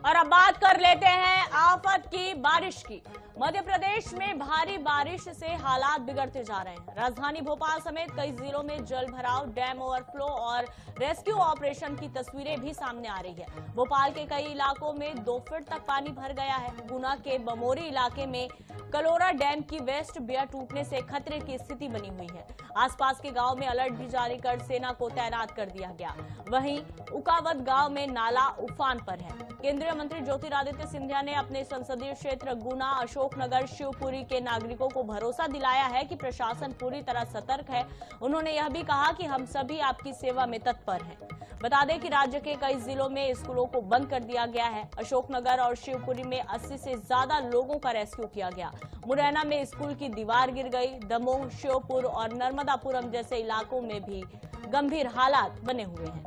और अब बात कर लेते हैं आफत की बारिश की। मध्य प्रदेश में भारी बारिश से हालात बिगड़ते जा रहे हैं। राजधानी भोपाल समेत कई जिलों में जल भराव, डैम ओवरफ्लो और रेस्क्यू ऑपरेशन की तस्वीरें भी सामने आ रही है। भोपाल के कई इलाकों में 2 फीट तक पानी भर गया है। गुना के बमोरी इलाके में कलोरा डैम की वेस्ट बियर टूटने से खतरे की स्थिति बनी हुई है। आसपास के गांव में अलर्ट भी जारी कर सेना को तैनात कर दिया गया। वहीं उकावत गांव में नाला उफान पर है। केंद्रीय मंत्री ज्योतिरादित्य सिंधिया ने अपने संसदीय क्षेत्र गुना, अशोकनगर, शिवपुरी के नागरिकों को भरोसा दिलाया है कि प्रशासन पूरी तरह सतर्क है। उन्होंने यह भी कहा कि हम सभी आपकी सेवा में तत्पर हैं। बता दें कि राज्य के कई जिलों में स्कूलों को बंद कर दिया गया है। अशोकनगर और शिवपुरी में 80 से ज्यादा लोगों का रेस्क्यू किया गया। मुरैना में स्कूल की दीवार गिर गई। दमोह, श्योपुर और नर्मदापुरम जैसे इलाकों में भी गंभीर हालात बने हुए हैं।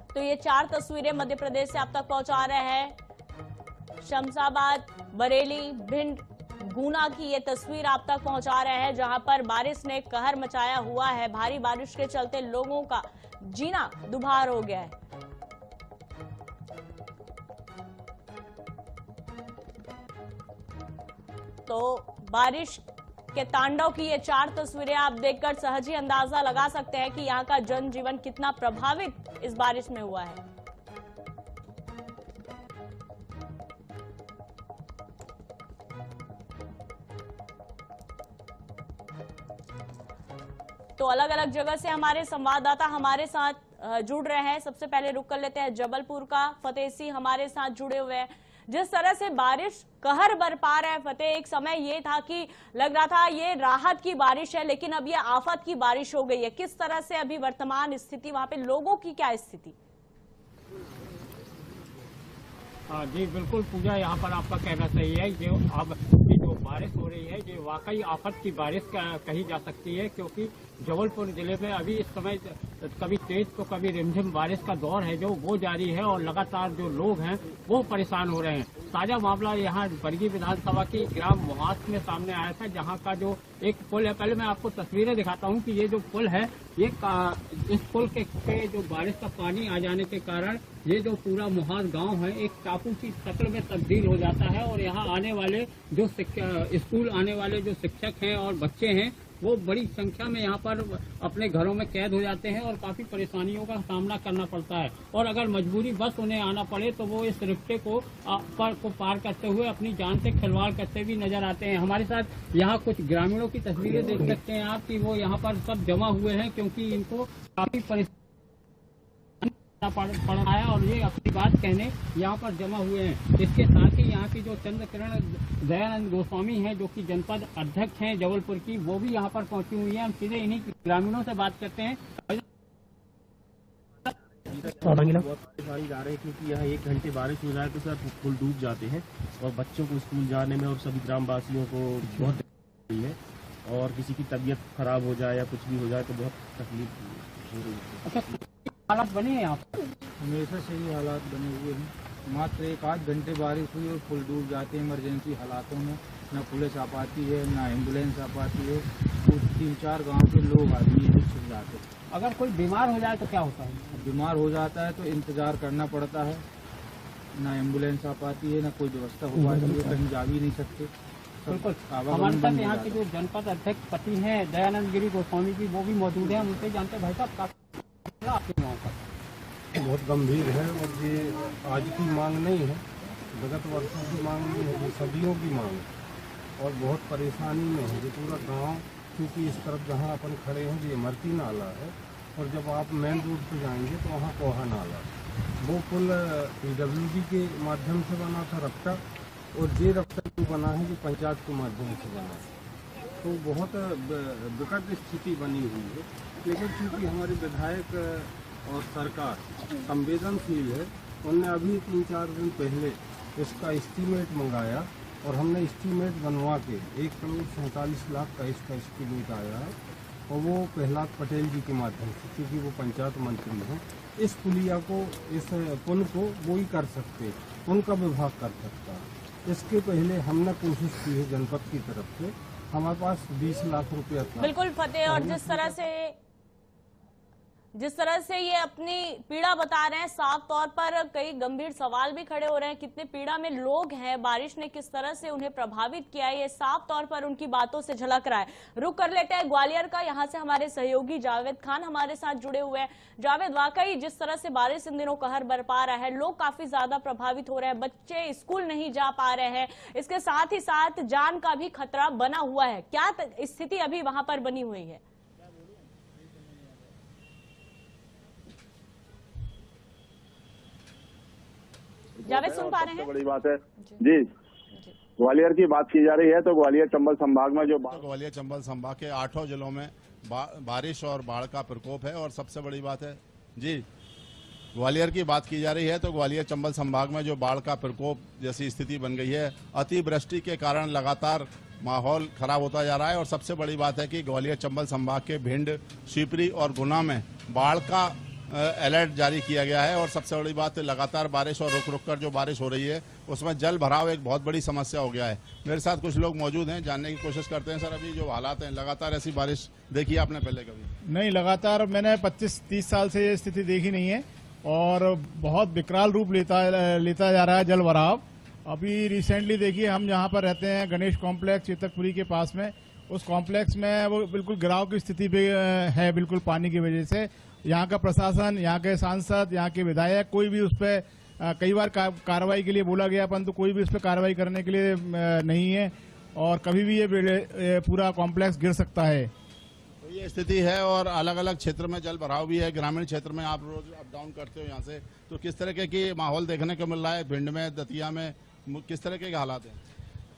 तो ये 4 तस्वीरें मध्य प्रदेश से आप तक पहुंचा रहे हैं। शमशाबाद, बरेली, भिंड, गुना की ये तस्वीर आप तक पहुंचा रहे हैं, जहां पर बारिश ने कहर मचाया हुआ है। भारी बारिश के चलते लोगों का जीना दुभर हो गया है। तो बारिश के तांडव की ये 4 तस्वीरें आप देखकर सहज ही अंदाजा लगा सकते हैं कि यहाँ का जनजीवन कितना प्रभावित इस बारिश में हुआ है। तो अलग अलग जगह से हमारे संवाददाता हमारे साथ जुड़ रहे हैं। सबसे पहले रुक कर लेते हैं जबलपुर का। फतेह सिंह हमारे साथ जुड़े हुए हैं। जिस तरह से बारिश कहर बरपा रहा है फतेह, एक समय ये था कि लग रहा था ये राहत की बारिश है, लेकिन अब ये आफत की बारिश हो गई है। किस तरह से अभी वर्तमान स्थिति, वहां पे लोगों की क्या स्थिति? जी बिल्कुल पूजा, यहाँ पर आपका कहना सही है। जो बारिश हो रही है ये वाकई आफत की बारिश कही जा सकती है, क्योंकि जबलपुर जिले में अभी इस समय कभी तेज तो कभी रिमझिम बारिश का दौर है जो वो जारी है, और लगातार जो लोग हैं वो परेशान हो रहे हैं। ताजा मामला यहाँ बरगी विधानसभा की ग्राम मुहास में सामने आया था, जहाँ का जो एक पुल है, पहले मैं आपको तस्वीरें दिखाता हूँ कि ये जो पुल है ये इस पुल के जो बारिश का पानी आ जाने के कारण ये जो पूरा मुहास गांव है एक टापू की शक्ल में तब्दील हो जाता है, और यहाँ आने वाले जो स्कूल आने वाले जो शिक्षक हैं और बच्चे हैं वो बड़ी संख्या में यहाँ पर अपने घरों में कैद हो जाते हैं और काफी परेशानियों का सामना करना पड़ता है। और अगर मजबूरी बस उन्हें आना पड़े तो वो इस रिफ्टे को पार करते हुए अपनी जान से खिलवाड़ करते भी नजर आते हैं। हमारे साथ यहाँ कुछ ग्रामीणों की तस्वीरें देख सकते हैं आप कि वो यहाँ पर सब जमा हुए हैं, क्योंकि इनको काफी परेशानी पड़ रहा है और ये अपनी बात कहने यहाँ पर जमा हुए हैं। इसके साथ ही यहाँ की जो चंद्र किरण दयानंद गोस्वामी हैं, जो कि जनपद अध्यक्ष हैं जबलपुर की, वो भी यहाँ पर पहुंची हुई हैं। हम सीधे इन्हीं ग्रामीणों से बात करते हैं। बहुत परेशानी जा रही है, क्योंकि यहाँ 1 घंटे बारिश हो जाए तो सर पुल डूब जाते हैं और बच्चों को स्कूल जाने में और सभी ग्रामवासियों को बहुत दिक्कत है, और किसी की तबीयत खराब हो जाए या कुछ भी हो जाए तो बहुत तकलीफ हो रही है। अच्छा, हालात बने हैं यहाँ पर? हमेशा से ही हालात बने हुए हैं। मात्र 1-8 घंटे बारिश हुई और पुल डूब जाते हैं। इमरजेंसी हालातों में न पुलिस आ पाती है, न एम्बुलेंस आ पाती है। कुछ 3-4 गांव के लोग आदमी छिप जाते हैं। अगर कोई बीमार हो जाए तो क्या होता है? बीमार हो जाता है तो इंतजार करना पड़ता है। न एम्बुलेंस आ पाती है, न कोई व्यवस्था हो पाती है, कहीं जा भी नहीं सकते। बिल्कुल। हमारे साथ यहाँ के जो जनपद अध्यक्ष पति हैं दयानंद गिरी गोस्वामी जी, वो भी मौजूद हैं। हम उनसे जानते हैं, भाई साहब आपके गाँव का बहुत गंभीर है, और ये आज की मांग नहीं है, विगत वर्षों की मांग नहीं है, ये सदियों की मांग है और बहुत परेशानी में है ये पूरा गांव। क्योंकि इस तरफ जहां अपन खड़े हैं ये इमरती नाला है, और जब आप मेन रोड पे जाएंगे तो वहाँ कोहा नाला है। वो पुल PWD के माध्यम से बना था रफ्ता, और ये रफ्ता जो बना है ये पंचायत के माध्यम से बना है। तो बहुत विकट स्थिति बनी हुई है, लेकिन चूँकि हमारे विधायक और सरकार संवेदनशील है, उनने अभी 3-4 दिन पहले इसका एस्टीमेट मंगाया, और हमने एस्टीमेट बनवा के 1,47,00,000 का इसका एस्टीमेट आया है, और वो प्रहलाद पटेल जी के माध्यम से, क्योंकि वो पंचायत मंत्री हैं, इस पुलिया को, इस पुल को वो ही कर सकते, उनका विभाग कर सकता है। इसके पहले हमने कोशिश की है जनपद की तरफ से, हमारे पास 20 लाख रुपया था। बिल्कुल फतेह, और जिस तरह से जिस तरह से ये अपनी पीड़ा बता रहे हैं, साफ तौर पर कई गंभीर सवाल भी खड़े हो रहे हैं। कितने पीड़ा में लोग हैं, बारिश ने किस तरह से उन्हें प्रभावित किया है, ये साफ तौर पर उनकी बातों से झलक रहा है। रुक कर लेते हैं ग्वालियर का, यहाँ से हमारे सहयोगी जावेद खान हमारे साथ जुड़े हुए हैं। जावेद, वाकई जिस तरह से बारिश इन दिनों कहर बरपा रहा है, लोग काफी ज्यादा प्रभावित हो रहे हैं, बच्चे स्कूल नहीं जा पा रहे हैं, इसके साथ ही साथ जान का भी खतरा बना हुआ है। क्या स्थिति अभी वहां पर बनी हुई है? जावेद सुन पा रहे हैं? बड़ी बात है जी। ग्वालियर की बात की जा रही है तो ग्वालियर चंबल संभाग में जो ग्वालियर चंबल संभाग के 8 जिलों में बारिश और बाढ़ का प्रकोप है। और सबसे बड़ी बात है जी, ग्वालियर की बात की जा रही है तो ग्वालियर चंबल संभाग में जो बाढ़ का प्रकोप जैसी स्थिति बन गई है, अतिवृष्टि के कारण लगातार माहौल खराब होता जा रहा है। और सबसे बड़ी बात है कि ग्वालियर चंबल संभाग के भिंड, शिवपुरी और गुना में बाढ़ का अलर्ट जारी किया गया है। और सबसे बड़ी बात है, लगातार बारिश और रुक रुक कर जो बारिश हो रही है उसमें जल भराव एक बहुत बड़ी समस्या हो गया है। मेरे साथ कुछ लोग मौजूद हैं, जानने की कोशिश करते हैं। सर, अभी जो हालात हैं, लगातार ऐसी बारिश देखी आपने पहले कभी? नहीं, लगातार मैंने 25-30 साल से ये स्थिति देखी नहीं है और बहुत विकराल रूप लेता जा रहा है जल भराव। अभी रिसेंटली देखिए, हम जहाँ पर रहते हैं गणेश कॉम्प्लेक्स चेतकपुरी के पास में, उस कॉम्प्लेक्स में वो बिल्कुल गिराव की स्थिति पे है, बिल्कुल पानी की वजह से। यहाँ का प्रशासन, यहाँ के सांसद, यहाँ के विधायक, कोई भी उस पर कई बार कार्रवाई के लिए बोला गया, परंतु कोई भी उस पर कार्रवाई करने के लिए नहीं है और कभी भी ये पूरा कॉम्प्लेक्स गिर सकता है। तो ये स्थिति है और अलग अलग क्षेत्र में जल भराव भी है। ग्रामीण क्षेत्र में आप रोज अप डाउन करते हो यहाँ से, तो किस तरह के माहौल देखने को मिल रहा है? भिंड में, दतिया में किस तरह के हालात हैं?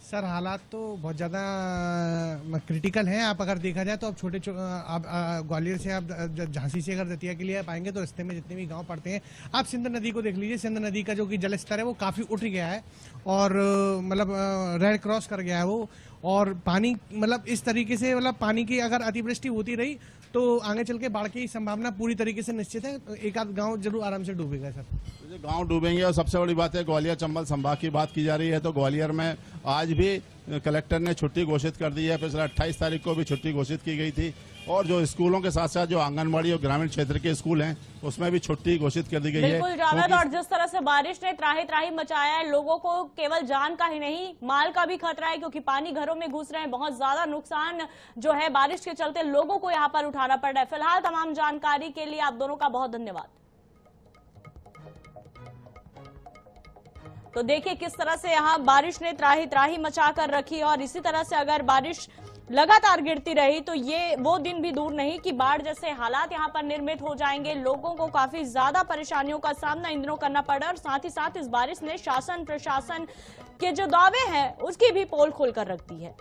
सर, हालात तो बहुत ज़्यादा क्रिटिकल हैं। आप अगर देखा जाए तो अब आप ग्वालियर से आप झांसी से अगर दतिया के लिए आप आएंगे तो रास्ते में जितने भी गांव पड़ते हैं, आप सिंध नदी को देख लीजिए। सिंध नदी का जो कि जल स्तर है वो काफ़ी उठ गया है और मतलब रेड क्रॉस कर गया है वो। और पानी मतलब इस तरीके से, मतलब पानी की अगर अतिवृष्टि होती रही तो आगे चल के बाढ़ की संभावना पूरी तरीके से निश्चित है। एक आध गांव जरूर आराम से डूबेगा सर। गांव डूबेंगे। और सबसे बड़ी बात है, ग्वालियर चंबल संभाग की बात की जा रही है तो ग्वालियर में आज भी कलेक्टर ने छुट्टी घोषित कर दी है। पिछले 28 तारीख को भी छुट्टी घोषित की गई थी। और जो स्कूलों के साथ साथ जो आंगनबाड़ी और ग्रामीण क्षेत्र के स्कूल हैं उसमें भी छुट्टी घोषित कर दी गई है। बिल्कुल जावेद, और जिस तरह से बारिश ने त्राही त्राही मचाया है, लोगों को केवल जान का ही नहीं माल का भी खतरा है, क्योंकि पानी घरों में घुस रहे हैं। बहुत ज्यादा नुकसान जो है बारिश के चलते लोगों को यहाँ पर उठाना पड़ रहा है। फिलहाल तमाम जानकारी के लिए आप दोनों का बहुत धन्यवाद। तो देखिए किस तरह से यहाँ बारिश ने त्राही त्राही मचा कर रखी, और इसी तरह से अगर बारिश लगातार गिरती रही तो ये वो दिन भी दूर नहीं कि बाढ़ जैसे हालात यहाँ पर निर्मित हो जाएंगे। लोगों को काफी ज्यादा परेशानियों का सामना इन दिनों करना पड़ा, और साथ ही साथ इस बारिश ने शासन प्रशासन के जो दावे हैं उसकी भी पोल खोल कर रख दी है।